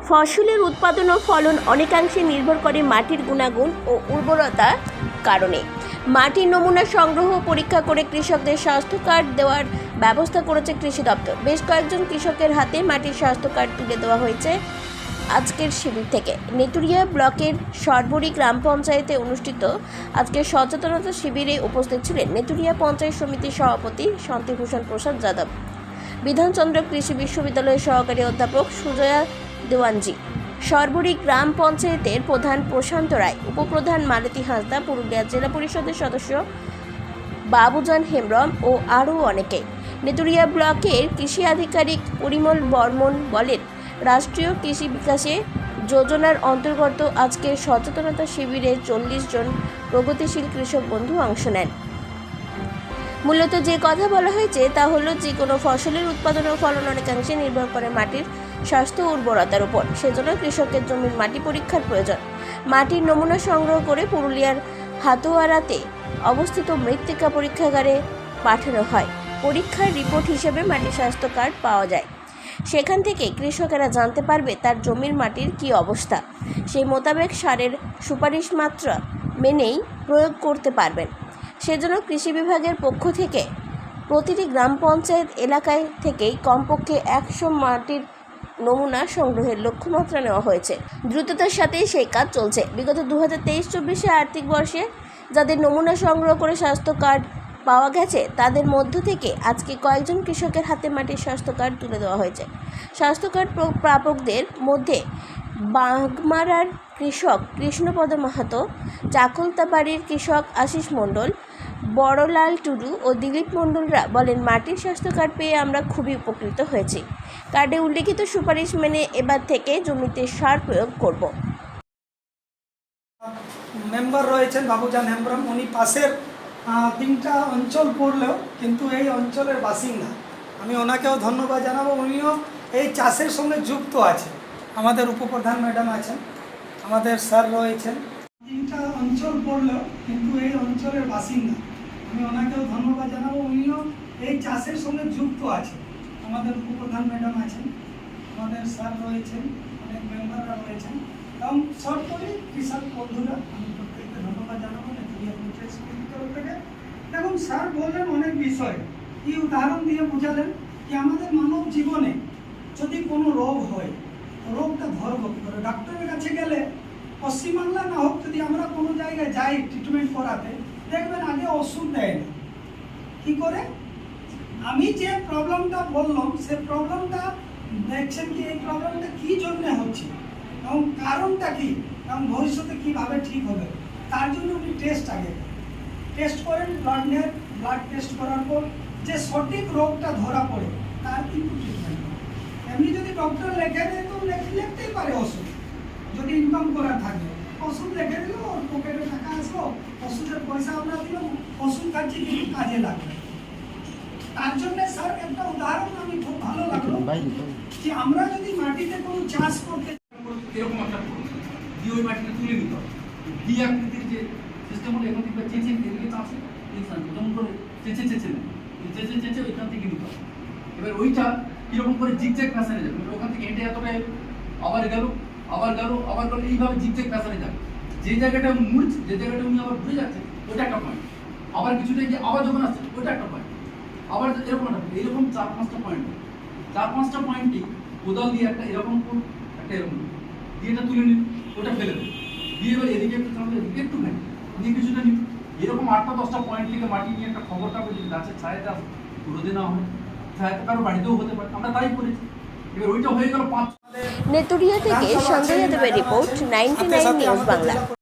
ফসলের উৎপাদন ও ফলন অনেকাংশে নির্ভর করে মাটির গুণাগুণ ও উর্বরতার কারণে। মাটির নমুনা সংগ্রহ ও পরীক্ষা করে কৃষকদের স্বাস্থ্য কার্ড দেওয়ার ব্যবস্থা করেছে কৃষি দপ্তর। বেশ কয়েকজন কৃষকের হাতে মাটির স্বাস্থ্য কার্ড তুলে দেওয়া হয়েছে আজকের শিবির থেকে। নেতুরিয়া ব্লকের সরবরি গ্রাম পঞ্চায়েতে অনুষ্ঠিত আজকের সচেতনতা শিবিরে উপস্থিত ছিলেন নেতুরিয়া পঞ্চায়েত সমিতির সভাপতি শান্তিভূষণ প্রসাদ যাদব, বিধানচন্দ্র কৃষি বিশ্ববিদ্যালয়ের সহকারী অধ্যাপক সুজয়া দেওয়ানজি, সরবরি গ্রাম পঞ্চায়েতের প্রধান প্রশান্ত রায়, উপপ্রধান মালতী হাঁসদা, পুরুলিয়া জেলা পরিষদের সদস্য বাবুজান হেমব্রম ও আরও অনেকে। নেতুরিয়া ব্লকের কৃষি আধিকারিক পরিমল বর্মন বলেন, রাষ্ট্রীয় কৃষি বিকাশে যোজনার অন্তর্গত আজকের সচেতনতা শিবিরে 40 জন প্রগতিশীল কৃষক বন্ধু অংশ নেন। মূলত যে কথা বলা হয়েছে তা হলো, যে কোনো ফসলের উৎপাদন ও ফলন অনেকাংশে নির্ভর করে মাটির স্বাস্থ্য ও উর্বরতার উপর। সেজন্য কৃষকের জমির মাটি পরীক্ষার প্রয়োজন। মাটির নমুনা সংগ্রহ করে পুরুলিয়ার হাতোয়ারাতে অবস্থিত মৃত্তিকা পরীক্ষাগারে পাঠানো হয়। পরীক্ষার রিপোর্ট হিসেবে মাটির স্বাস্থ্য কার্ড পাওয়া যায়। সেখান থেকে কৃষকেরা জানতে পারবে তার জমির মাটির কী অবস্থা। সেই মোতাবেক সারের সুপারিশ মাত্রা মেনেই প্রয়োগ করতে পারবেন। সেজন্য কৃষি বিভাগের পক্ষ থেকে প্রতিটি গ্রাম পঞ্চায়েত এলাকায় থেকেই কমপক্ষে 100 মাটির নমুনা সংগ্রহের লক্ষ্যমাত্রা নেওয়া হয়েছে। দ্রুততার সাথেই সেই কাজ চলছে। বিগত 2023-24 আর্থিক বর্ষে যাদের নমুনা সংগ্রহ করে স্বাস্থ্য কার্ড পাওয়া গেছে, তাদের মধ্য থেকে আজকে কয়েকজন কৃষকের হাতে মাটির স্বাস্থ্য কার্ড তুলে দেওয়া হয়েছে। স্বাস্থ্য কার্ড প্রাপকদের মধ্যে বাগমারার কৃষক কৃষ্ণপদ মাহাতো, চাকলতাবাড়ির কৃষক আশিস মণ্ডল, বড়লাল টুডু ও দিলীপ মণ্ডলরা বলেন, মাটির স্বাস্থ্য কার্ড পেয়ে আমরা খুবই উপকৃত হয়েছি। কার্ডে উল্লেখিত সুপারিশ মেনে এবার থেকে জমিতে সার প্রয়োগ করব। মেম্বার রয়েছেন বাবুজান হেমব্রম, উনি পাশের 3টা অঞ্চল পড়লেও কিন্তু এই অঞ্চলের বাসিন্দা। আমি ওনাকেও ধন্যবাদ জানাবো, উনিও এই চাষের সঙ্গে যুক্ত আছে। আমাদের উপপ্রধান ম্যাডাম আছেন, আমাদের স্যার রয়েছেন। 3টা অঞ্চল পড়লেও কিন্তু এই অঞ্চলের বাসিন্দা। আমি ওনাকেও ধন্যবাদ জানাবো, উনিও এই চাষের সঙ্গে যুক্ত আছে। আমাদের উপপ্রধান ম্যাডাম আছেন, আমাদের স্যার রয়েছেন, অনেক মেম্বাররা রয়েছেন এবং সরকারি কৃষক বন্ধুরা, আমি প্রত্যেককে ধন্যবাদ জানাবো নেতুরিয়া পঞ্চায়েত সমিতির তরফ থেকে। এবং স্যার বললেন অনেক বিষয়, এই উদাহরণ দিয়ে বোঝালেন যে আমাদের মানব জীবনে যদি কোনো রোগ হয়, রোগটা ধরব কী করে। ডাক্তারের কাছে গেলে পশ্চিমবাংলা না হোক, যদি আমরা কোনো জায়গায় যাই ট্রিটমেন্ট করাতে, দেখবেন আগে ওষুধ দেয় না। কী করে? আমি যে প্রবলেমটা বললাম, সে প্রবলেমটা দেখছেন কি এই প্রবলেমটা কী জন্যে হচ্ছে এবং কারণটা কী এবং ভবিষ্যতে কীভাবে ঠিক হবে, তার জন্য উনি টেস্ট আগে টেস্ট করেন। ব্লাড নেন, ব্লাড টেস্ট করার পর যে সঠিক রোগটা ধরা পড়ে তার কিন্তু ট্রিটমেন্ট। এমনি যদি ডক্টর লিখে দেয় তো লিখতেই পারে ওষুধ, যদি ইনকাম করার থাকে ওষুধ লিখে দিল, ওর পকেটে টাকা আসলো, ওষুধের পয়সা আমরা দিলাম, ওষুধ খাচ্ছি কিন্তু কাজে লাগবে। তার জন্য স্যার একটা উদাহরণ আমি খুব ভালো লাগলো যে আমরা যদি মাটিতে কোনো চাষ করতে এরকম একটা দিয়ে ওই মাটিটা তুলে নিতে হবে। ডি আকৃতির যে সিস্টেম হলো, এখান থেকে চেঁচে এদিকে চাষে যেমন করে চেঁচে চেঁচে ওইখান থেকে নিতে হবে। এবার ওইটা কীরকম করে জিগজ্যাগ প্যাসারে যাবে, ওখান থেকে হেঁটে এতটা আবার গেল এইভাবে জিগজ্যাগ প্যাসারে যাবে। যে জায়গাটা মুড়ছে, যে জায়গাটা উনি আবার ঘুরে যাচ্ছে, ওইটা একটা পয়েন্ট। আবার কিছুটা গিয়ে আবার যখন আসছে, ওইটা একটা পয়েন্ট। আবার এরকম 4-5টা পয়েন্ট, 4-5টা পয়েন্টই কোদাল দিয়ে একটা এরকম একটা এরকম দিয়ে এটা তুলে নিন, ওটা ফেলে দেবে দিয়ে এবার এদিকে একটু চালাবে, এদিকে একটু নেই দিয়ে কিছুটা নিন। এরকম 8টা-10টা পয়েন্ট থেকে মাটি নিয়ে একটা খবরটা যদি গাছের ছায়াটা রোদে না হয়, ছায়াটা কারো বাড়িতেও হতে পারে, আমরা তাই করেছি। এবার ওইটা হয়ে গেল 5। নেতুরিয়া থেকে সঞ্জয় যাদবের রিপোর্ট, 99 নিউজ বাংলা।